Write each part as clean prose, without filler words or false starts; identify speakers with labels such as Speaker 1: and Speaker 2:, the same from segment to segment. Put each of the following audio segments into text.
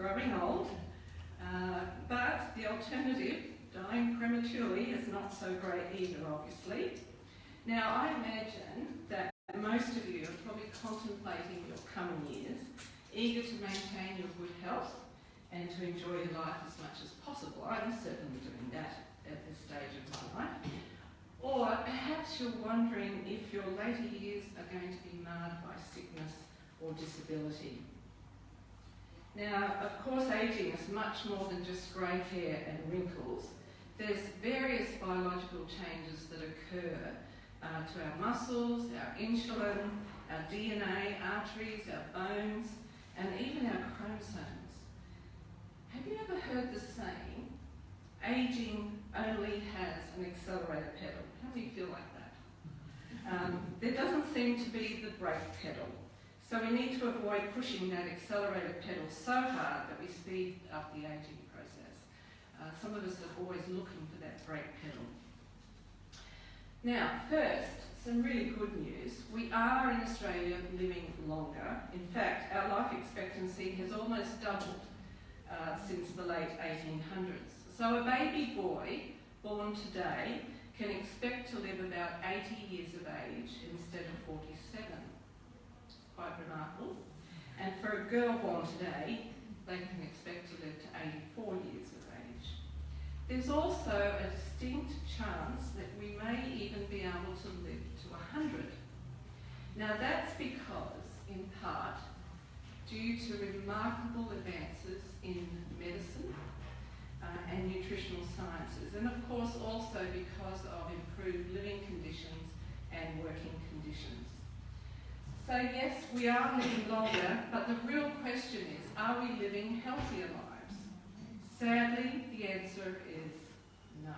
Speaker 1: growing old, but the alternative, dying prematurely, is not so great either, obviously. Now, I imagine that most of you are probably contemplating your coming years, eager to maintain your good health and to enjoy your life as much as possible. I'm certainly doing that at this stage of my life. Or perhaps you're wondering if your later years are going to be marred by sickness or disability. Now, of course, ageing is much more than just grey hair and wrinkles. There's various biological changes that occur to our muscles, our insulin, our DNA, arteries, our bones, and even our chromosomes. Have you ever heard the saying, ageing only has an accelerator pedal? How many feel like that? There doesn't seem to be the brake pedal. So we need to avoid pushing that accelerator pedal so hard that we speed up the ageing process. Some of us are always looking for that brake pedal. Now, first, some really good news. We are in Australia living longer. In fact, our life expectancy has almost doubled since the late 1800s. So a baby boy born today can expect to live about 80 years of age instead of 47. Quite remarkable. And for a girl born today, they can expect to live to 84 years of age. There's also a distinct chance that we may even be able to live to 100. Now that's because, in part, due to remarkable advances in medicine and nutritional sciences, and of course also because of improved living conditions and working conditions. So yes, we are living longer, but the real question is, are we living healthier lives? Sadly, the answer is no.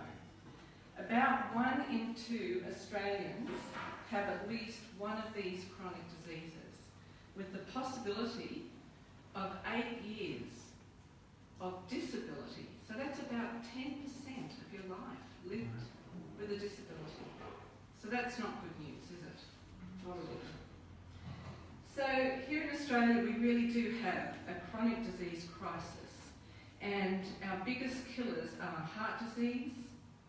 Speaker 1: About 1 in 2 Australians have at least one of these chronic diseases, with the possibility of 8 years of disability. So that's about 10% of your life lived with a disability. So that's not good news, is it? Not at all. So here in Australia, we really do have a chronic disease crisis, and our biggest killers are heart disease,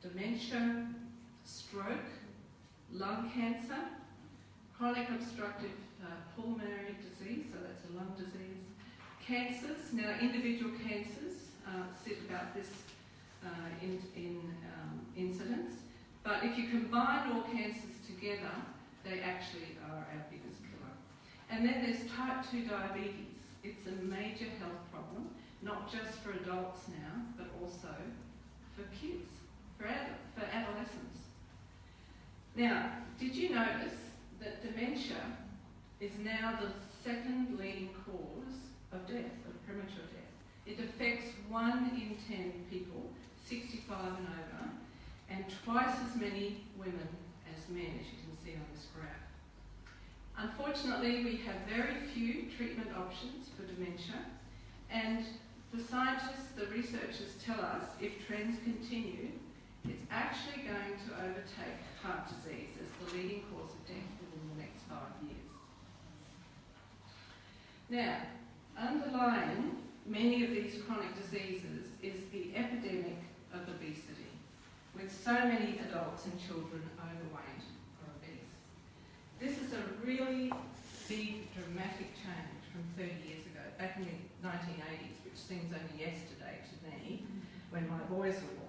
Speaker 1: dementia, stroke, lung cancer, chronic obstructive pulmonary disease, so that's a lung disease, cancers. Now, individual cancers sit about this in incidence, but if you combine all cancers together, they actually are our biggest killer. And then there's type 2 diabetes. It's a major health problem, not just for adults now, but also for kids, for adolescents. Now, did you notice that dementia is now the second leading cause of death, of premature death? It affects 1 in 10 people, 65 and over, and twice as many women as men, as you can see on this graph. Unfortunately, we have very few treatment options for dementia, and the scientists, the researchers tell us if trends continue, it's actually going to overtake heart disease as the leading cause of death within the next 5 years. Now, underlying many of these chronic diseases is the epidemic of obesity, with so many adults and children overweight or obese. This is a really big, dramatic change from 30 years ago, back in the 1980s, which seems only yesterday to me, when my boys were born.